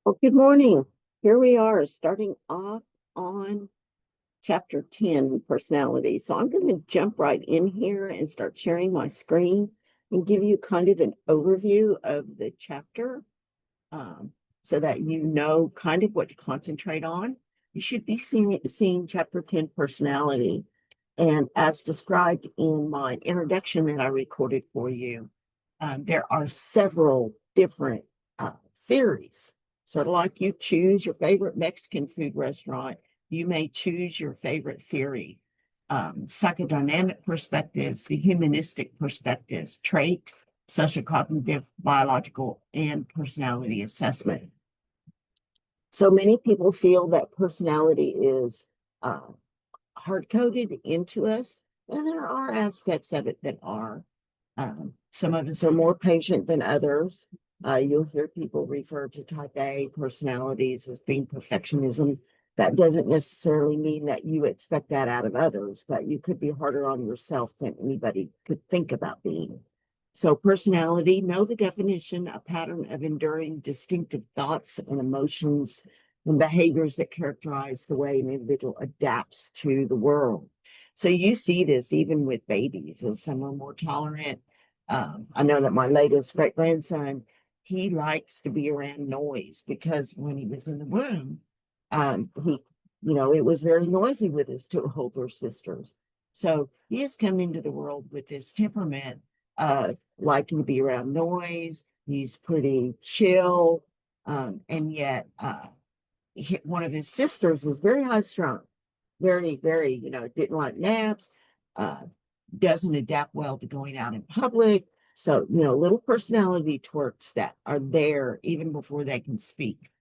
Well, good morning. Here we are starting off on chapter 10, personality. So I'm going to jump right in here and start sharing my screen and give you kind of an overview of the chapter um, so that you know kind of what to concentrate on. You should be seeing chapter 10, personality. And as described in my introduction that I recorded for you, there are several different theories. So, like you choose your favorite Mexican food restaurant, you may choose your favorite theory. Psychodynamic perspectives, the humanistic perspectives, trait, social cognitive, biological, and personality assessment. So many people feel that personality is uh, hard coded into us, and there are aspects of it that are. Some of us are more patient than others. You'll hear people refer to type A personalities as being perfectionism. That doesn't necessarily mean that you expect that out of others, but you could be harder on yourself than anybody could think about being. So, personality, know the definition, a pattern of enduring distinctive thoughts and emotions and behaviors that characterize the way an individual adapts to the world. So you see this even with babies, as some are more tolerant. I know that my latest great grandson, he likes to be around noise because when he was in the womb, it was very noisy with his two older sisters. So he has come into the world with this temperament, liking to be around noise. He's pretty chill, and yet one of his sisters is very high strung, very, very, didn't like naps, uh, doesn't adapt well to going out in public. So, little personality twerks that are there even before they can speak.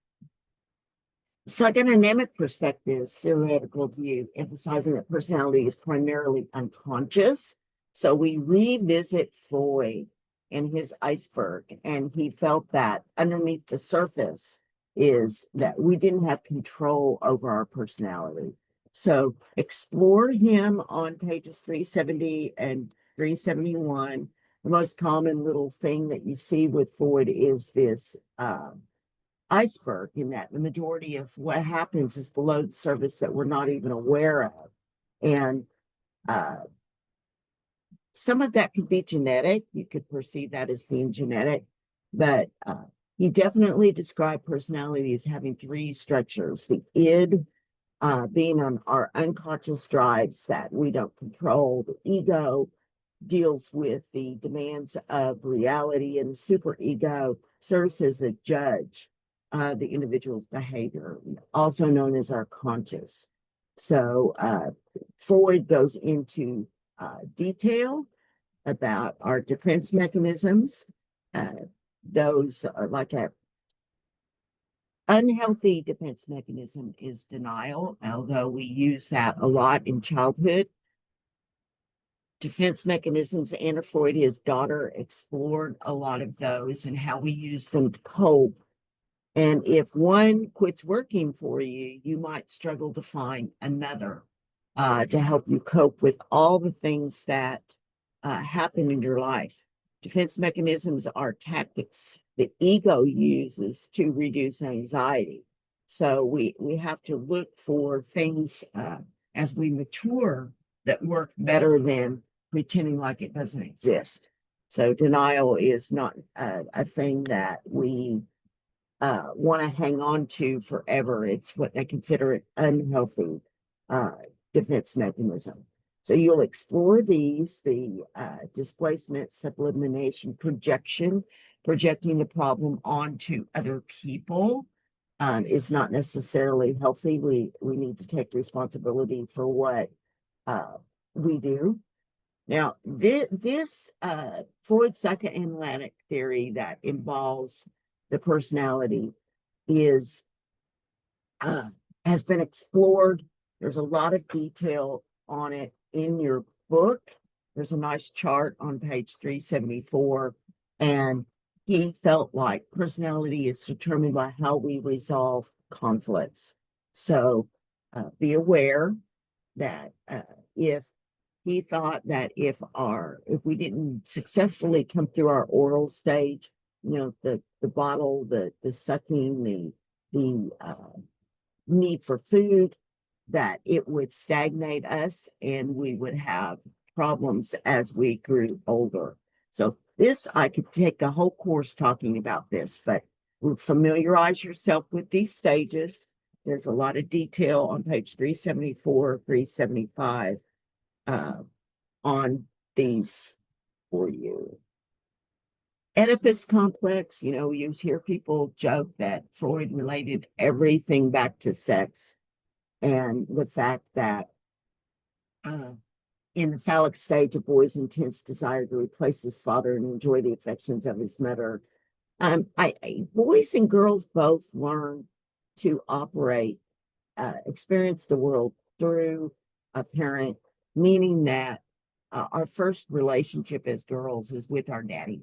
Psychodynamic perspectives, theoretical view, emphasizing that personality is primarily unconscious. So we revisit Freud and his iceberg, and he felt that underneath the surface is that we didn't have control over our personality. So explore him on pages 370 and 371. The most common little thing that you see with Freud is this iceberg, in that the majority of what happens is below the surface that we're not even aware of. And uh, some of that could be genetic. You could perceive that as being genetic, but he definitely described personality as having three structures: the id, being on our unconscious drives that we don't control; the ego deals with the demands of reality, and the superego serves as a judge of the individual's behavior, also known as our conscious. So Freud goes into detail about our defense mechanisms. Uh, those are like a unhealthy defense mechanism is denial, although we use that a lot in childhood. Defense mechanisms, Anna Freud, his daughter, explored a lot of those and how we use them to cope. And if one quits working for you, you might struggle to find another to help you cope with all the things that happen in your life. Defense mechanisms are tactics the ego uses to reduce anxiety. So we have to look for things as we mature that work better than pretending like it doesn't exist. So denial is not a thing that we want to hang on to forever. It's what they consider an unhealthy uh, defense mechanism. So you'll explore these: the displacement, sublimation, projection. Projecting the problem onto other people is not necessarily healthy. We need to take responsibility for what uh, we do. Now, this Freud psychoanalytic theory that involves the personality is uh, has been explored. There's a lot of detail on it in your book. There's a nice chart on page 374, and he felt like personality is determined by how we resolve conflicts. So be aware that if he thought that if we didn't successfully come through our oral stage, the bottle, the sucking, the the need for food, that it would stagnate us and we would have problems as we grew older. So this, I could take a whole course talking about this, but familiarize yourself with these stages. There's a lot of detail on page 374, 375 on these for you. Oedipus complex, you hear people joke that Freud related everything back to sex, and the fact that in the phallic stage, a boy's intense desire to replace his father and enjoy the affections of his mother. Boys and girls both learn to operate, experience the world through a parent, meaning that our first relationship as girls is with our daddy.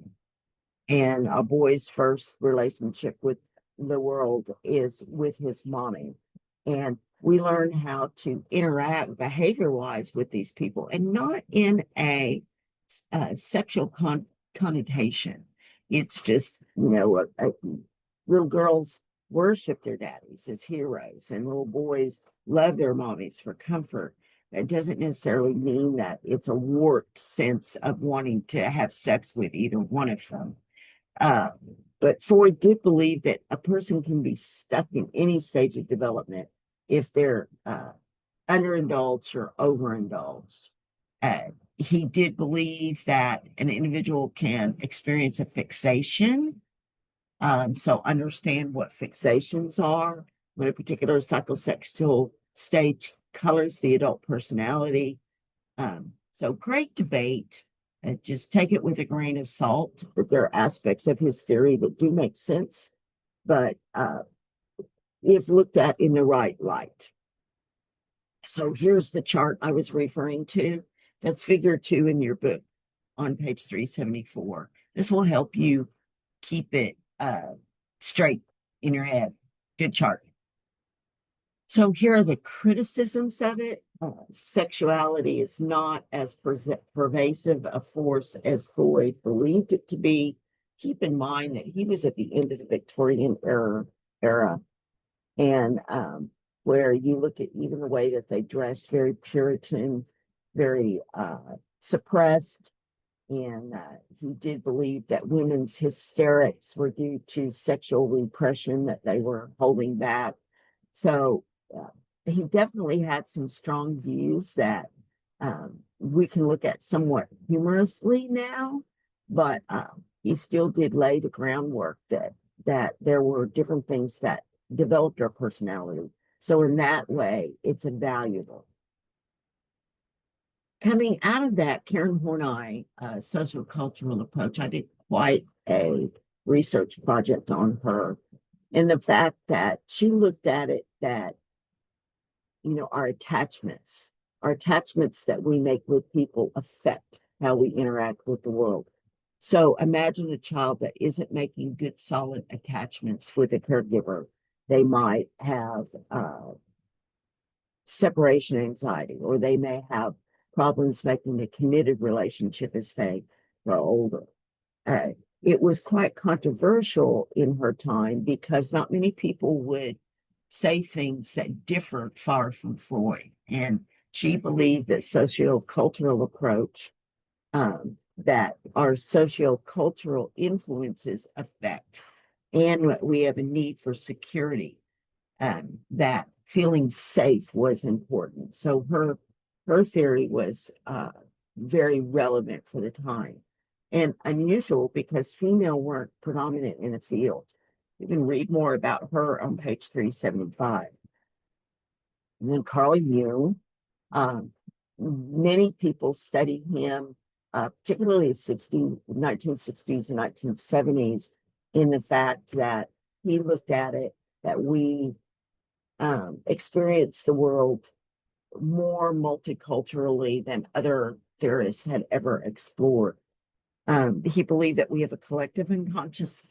And a boy's first relationship with the world is with his mommy. And we learn how to interact behavior-wise with these people, and not in a sexual connotation. It's just, little girls worship their daddies as heroes, and little boys love their mommies for comfort. That doesn't necessarily mean that it's a warped sense of wanting to have sex with either one of them. But Freud did believe that a person can be stuck in any stage of development if they're underindulged or overindulged. He did believe that an individual can experience a fixation. So understand what fixations are, when a particular psychosexual stage colors the adult personality. So great debate. Just take it with a grain of salt. There are aspects of his theory that do make sense, but if looked at in the right light. So here's the chart I was referring to. That's figure 2 in your book on page 374. This will help you keep it straight in your head. Good chart. So here are the criticisms of it. Sexuality is not as pervasive a force as Freud believed it to be. Keep in mind that he was at the end of the Victorian era, and where you look at even the way that they dressed, very Puritan, very suppressed. And he did believe that women's hysterics were due to sexual repression, that they were holding back. So he definitely had some strong views that we can look at somewhat humorously now, but he still did lay the groundwork that there were different things that developed our personality. So in that way, it's invaluable. Coming out of that, Karen Horney, social cultural approach, I did quite a research project on her, and the fact that she looked at it that, our attachments that we make with people affect how we interact with the world. So imagine a child that isn't making good, solid attachments with a caregiver. They might have separation anxiety, or they may have problems making a committed relationship as they grow older. It was quite controversial in her time because not many people would say things that differed far from Freud. And she believed that sociocultural approach, that our sociocultural influences affect, and we have a need for security, that feeling safe was important. So her theory was very relevant for the time, and unusual because female weren't predominant in the field. You can read more about her on page 375. And then Carl Jung, many people studied him, particularly 1960s and 1970s, in the fact that he looked at it that we experience the world more multiculturally than other theorists had ever explored. He believed that we have a collective unconscious,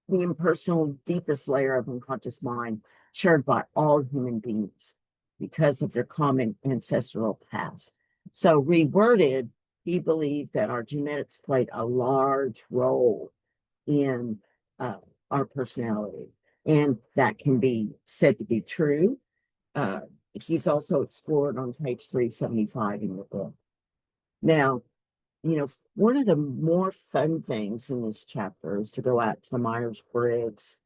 the impersonal, deepest layer of unconscious mind shared by all human beings because of their common ancestral past. So reworded, he believed that our genetics played a large role in our personality. And that can be said to be true. He's also explored on page 375 in the book. Now, one of the more fun things in this chapter is to go out to the Myers-Briggs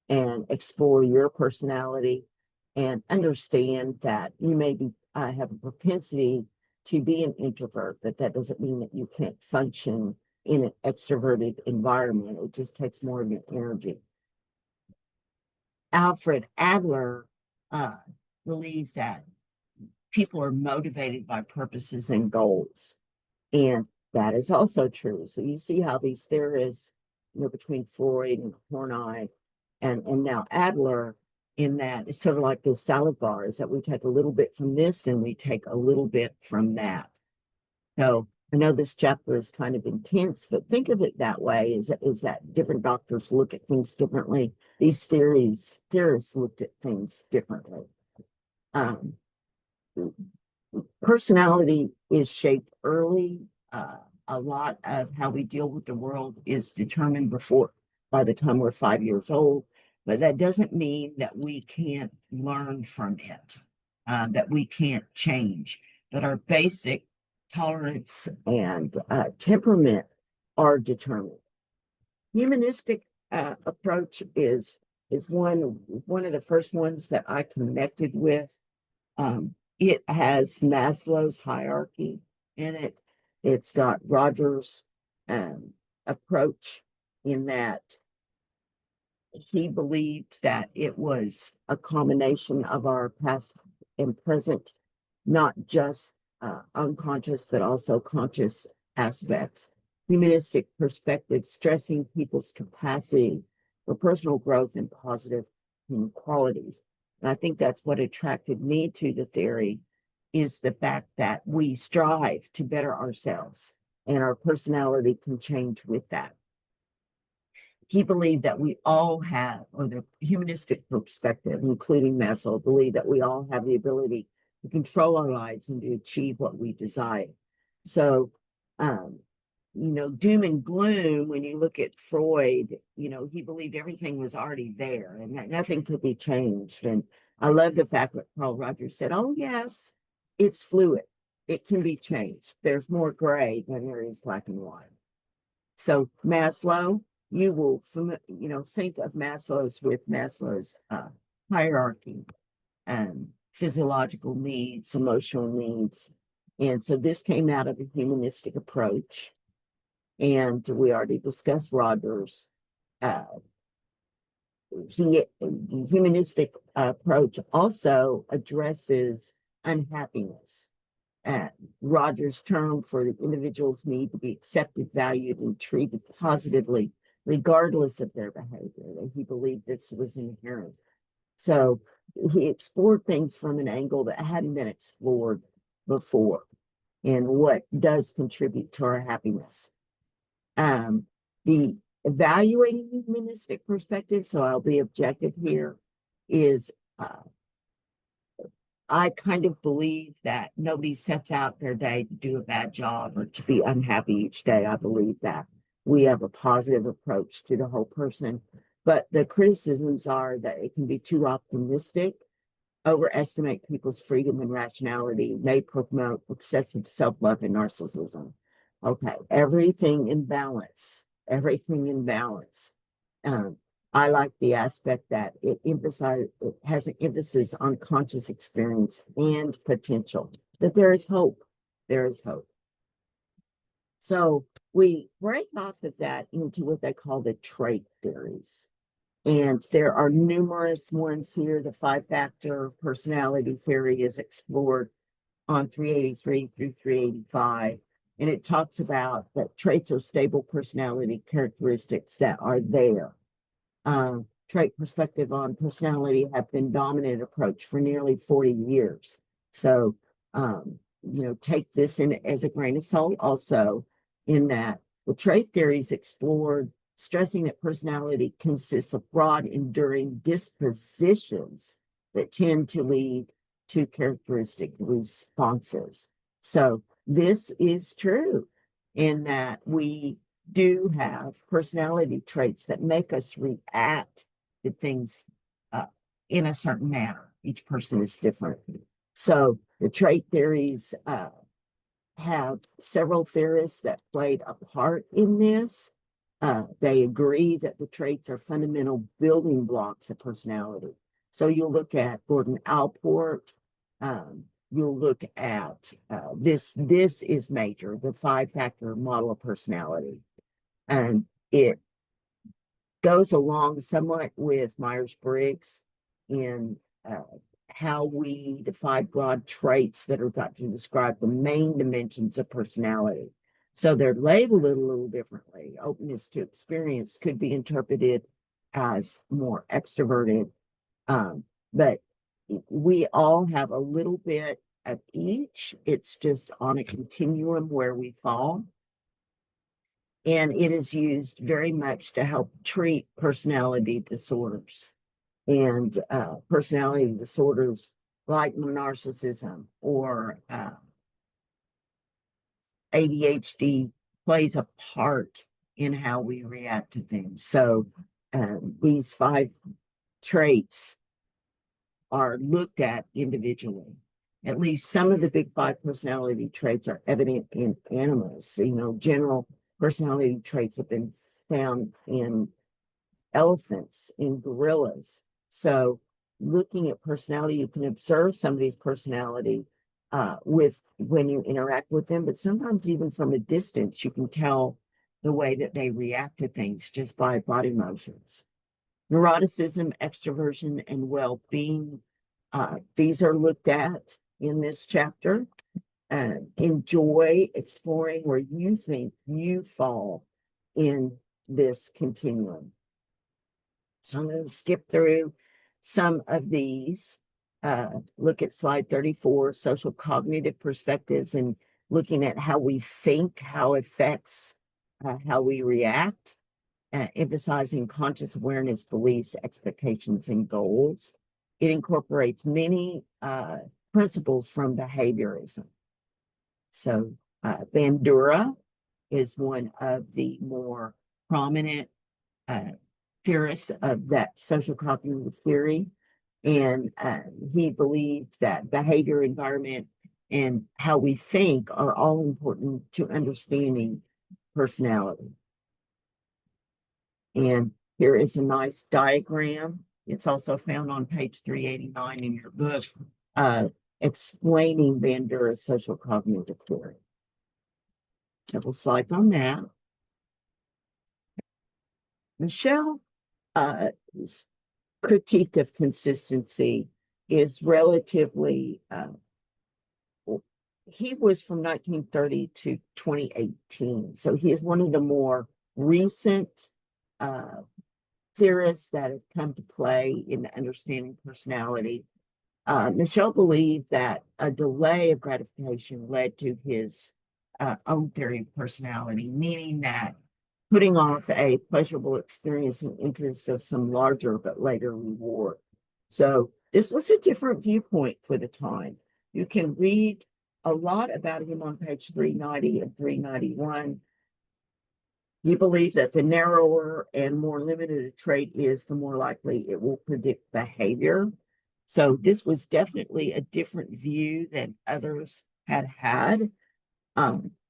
and explore your personality and understand that you may be have a propensity to be an introvert, but that doesn't mean that you can't function in an extroverted environment. It just takes more of your energy. Alfred Adler believed that people are motivated by purposes and goals. And that is also true. So you see how these theorists, between Freud and Horney and now Adler, in that it's sort of like the salad bars that we take a little bit from this and we take a little bit from that. So I know this chapter is kind of intense, but think of it that way, is that different doctors look at things differently. These theorists looked at things differently. Personality is shaped early. A lot of how we deal with the world is determined by the time we're 5 years old, but that doesn't mean that we can't learn from it, that we can't change, but our basic tolerance and temperament are determined. Humanistic approach is one of the first ones that I connected with. It has Maslow's hierarchy in it. It's got Rogers' approach, in that he believed that it was a combination of our past and present, not just unconscious, but also conscious aspects. Humanistic perspective, stressing people's capacity for personal growth and positive qualities. And I think that's what attracted me to the theory, is the fact that we strive to better ourselves and our personality can change with that. He believed that we all have, or the humanistic perspective, including Maslow, believed that we all have the ability to control our lives and to achieve what we desire. So, doom and gloom, when you look at Freud, he believed everything was already there and that nothing could be changed. And I love the fact that Carl Rogers said, oh, yes, it's fluid. It can be changed. There's more gray than there is black and white. So Maslow, you will, think of Maslow's hierarchy and physiological needs, emotional needs. And so this came out of a humanistic approach. And we already discussed Rogers. The humanistic approach also addresses unhappiness. Rogers' term for the individual's need to be accepted, valued, and treated positively, regardless of their behavior. He believed this was inherent. So he explored things from an angle that hadn't been explored before, and what does contribute to our happiness. The evaluating humanistic perspective, so I'll be objective here, is I kind of believe that nobody sets out their day to do a bad job or to be unhappy each day. I believe that we have a positive approach to the whole person, but the criticisms are that it can be too optimistic, overestimate people's freedom and rationality, may promote excessive self-love and narcissism. Okay, everything in balance. I like the aspect that it has an emphasis on conscious experience and potential, that there is hope. So we break off of that into what they call the trait theories. And there are numerous ones here. The 5-factor personality theory is explored on 383 through 385. And it talks about that traits are stable personality characteristics that are there. Trait perspective on personality have been dominant approach for nearly 40 years. So, take this in as a grain of salt also, in that the trait theories explored, stressing that personality consists of broad, enduring dispositions that tend to lead to characteristic responses. So this is true, in that we do have personality traits that make us react did things in a certain manner. Each person is different. So the trait theories have several theorists that played a part in this. They agree that the traits are fundamental building blocks of personality. So you'll look at Gordon Allport. You'll look at this is major, the 5-factor model of personality. And it goes along somewhat with Myers-Briggs in how we define broad traits that are thought to describe the main dimensions of personality. So they're labeled a little differently. Openness to experience could be interpreted as more extroverted, but we all have a little bit of each. It's just on a continuum where we fall. And it is used very much to help treat personality disorders. And personality disorders like narcissism or ADHD plays a part in how we react to things. So these 5 traits are looked at individually. At least some of the big 5 personality traits are evident in animals. You know, general personality traits have been found in elephants, in gorillas. So looking at personality, you can observe somebody's personality with when you interact with them, but sometimes even from a distance, you can tell the way that they react to things just by body motions. Neuroticism, extroversion, and well-being. These are looked at in this chapter. Enjoy exploring where you think you fall in this continuum. So I'm going to skip through some of these. Look at slide 34, social cognitive perspectives, and looking at how we think, how it affects how we react, emphasizing conscious awareness, beliefs, expectations, and goals. It incorporates many principles from behaviorism. So Bandura is one of the more prominent theorists of that social cognitive theory. And he believed that behavior, environment, and how we think are all important to understanding personality. And here is a nice diagram. It's also found on page 389 in your book, explaining Bandura's social cognitive theory. Several slides on that. Michelle's critique of consistency is relatively, he was from 1930 to 2018. So he is one of the more recent theorists that have come to play in the understanding personality. Michelle believed that a delay of gratification led to his own theory of personality, meaning that putting off a pleasurable experience in interest of some larger but later reward. So this was a different viewpoint for the time. You can read a lot about him on page 390 and 391. He believed that the narrower and more limited a trait is, the more likely it will predict behavior. So this was definitely a different view than others had had.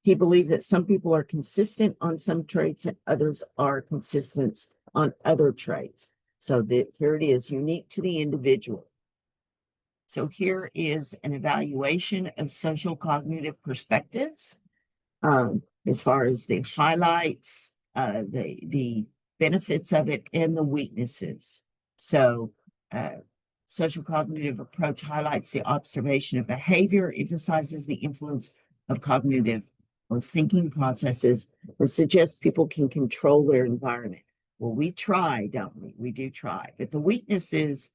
He believed that some people are consistent on some traits and others are consistent on other traits. So here it is, unique to the individual. So here is an evaluation of social cognitive perspectives, as far as the highlights, the benefits of it, and the weaknesses. So social cognitive approach highlights the observation of behavior, emphasizes the influence of cognitive or thinking processes, and suggests people can control their environment. Well, we try, don't we? We do try. But the weaknesses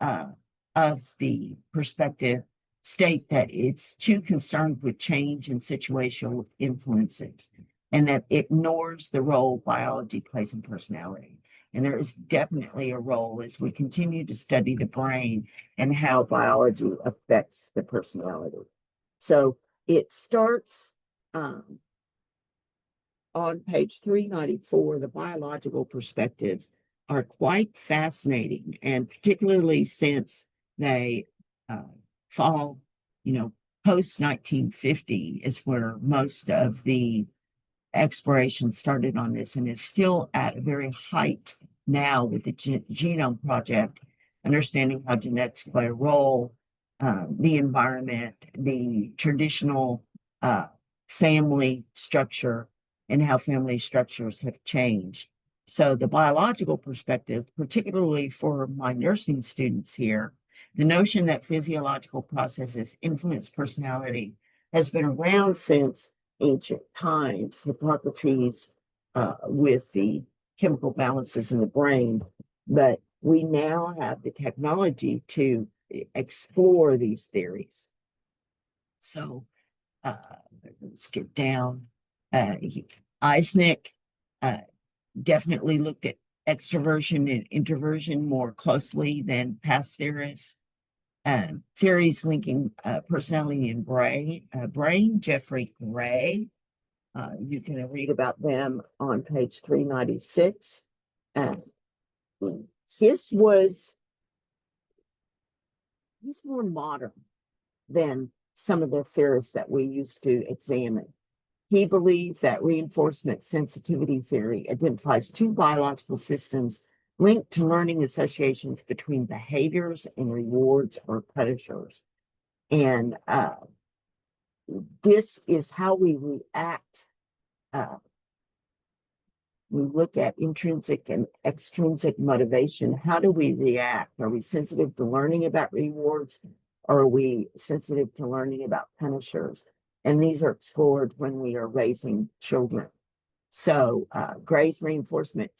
of the perspective state that it's too concerned with change and situational influences, and that ignores the role biology plays in personality. And there is definitely a role as we continue to study the brain and how biology affects the personality. So it starts on page 394, the biological perspectives. are quite fascinating, and particularly since they fall, post 1950 is where most of the exploration started on this, and is still at a very height now with the Genome Project, understanding how genetics play a role, the environment, the traditional family structure, and how family structures have changed. So the biological perspective, particularly for my nursing students here, the notion that physiological processes influence personality has been around since ancient times, Hippocrates, with the chemical balances in the brain. But we now have the technology to explore these theories. So let's get down. Eisnick definitely looked at extroversion and introversion more closely than past theorists. Theories linking personality and brain, Jeffrey Gray. You can read about them on page 396. His was, he's more modern than some of the theorists that we used to examine. He believed that reinforcement sensitivity theory identifies two biological systems linked to learning associations between behaviors and rewards or punishers. And this is how we react. We look at intrinsic and extrinsic motivation. How do we react? Are we sensitive to learning about rewards? Or are we sensitive to learning about punishers? And these are explored when we are raising children. So Gray's reinforcement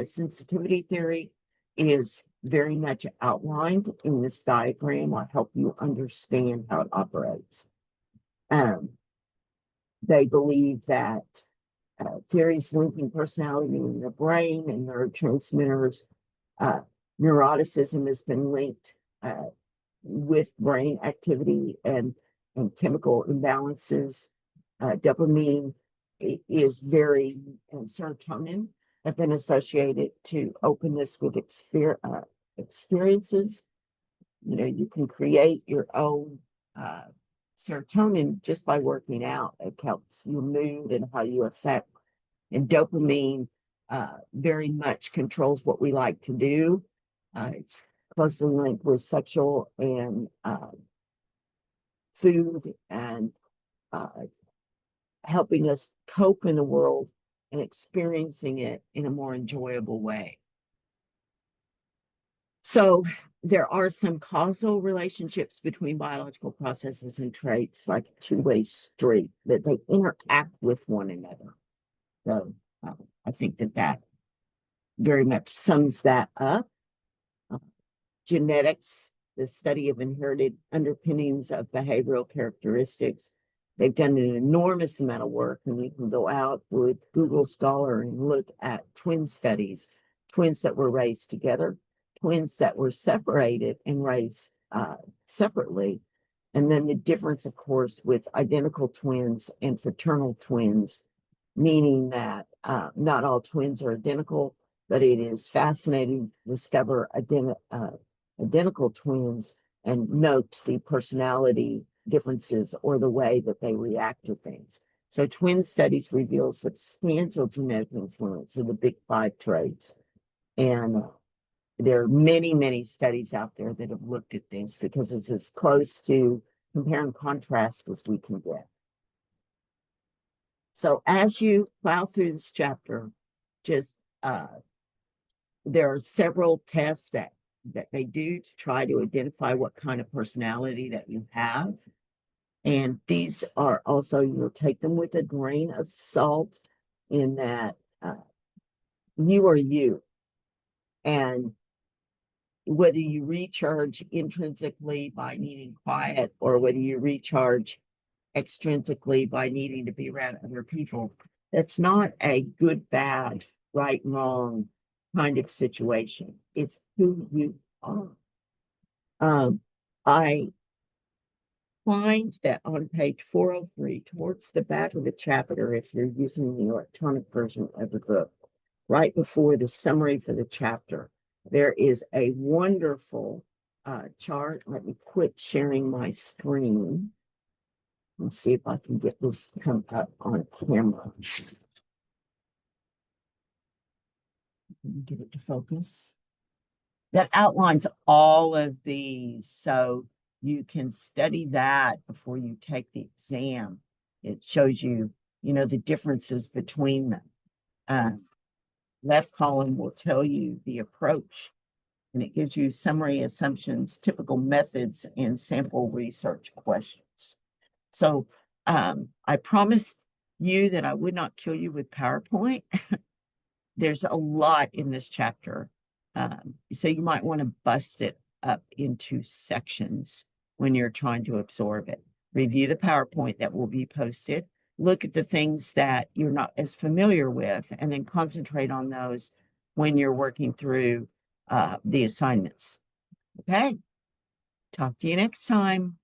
sensitivity theory is very much outlined in this diagram. I'll help you understand how it operates. They believe that theories linking personality in the brain and neurotransmitters, neuroticism has been linked with brain activity and chemical imbalances. Dopamine is very, and serotonin have been associated to openness with experiences. You can create your own serotonin just by working out. It helps your mood and how you affect. And dopamine very much controls what we like to do. It's closely linked with sexual and food and helping us cope in the world and experiencing it in a more enjoyable way. So there are some causal relationships between biological processes and traits, like a two-way street, that they interact with one another. So I think that very much sums that up. Genetics, the study of inherited underpinnings of behavioral characteristics. They've done an enormous amount of work, and you can go out with Google Scholar and look at twin studies, twins that were raised together, twins that were separated and raised separately. And then the difference, of course, with identical twins and fraternal twins, meaning that not all twins are identical, but it is fascinating to discover identical twins and note the personality differences or the way that they react to things. So twin studies reveal substantial genetic influence of the big five traits. And there are many, many studies out there that have looked at things because it's as close to compare and contrast as we can get. So as you plow through this chapter, just there are several tests that they do to try to identify what kind of personality that you have. And these are also, you'll take them with a grain of salt in that you are you. And whether you recharge intrinsically by needing quiet or whether you recharge extrinsically by needing to be around other people, that's not a good, bad, right, wrong kind of situation. It's who you are. I find that on page 403, towards the back of the chapter, if you're using the electronic version of the book, right before the summary for the chapter, there is a wonderful chart. Let me quit sharing my screen and see if I can get this to come up on camera. Get it to focus. That outlines all of these, so you can study that before you take the exam. It shows you, the differences between them. Left column will tell you the approach, and it gives you summary assumptions, typical methods, and sample research questions. So I promised you that I would not kill you with PowerPoint. There's a lot in this chapter. So you might want to bust it up into sections when you're trying to absorb it. Review the PowerPoint that will be posted. Look at the things that you're not as familiar with, and then concentrate on those when you're working through the assignments. Okay. Talk to you next time.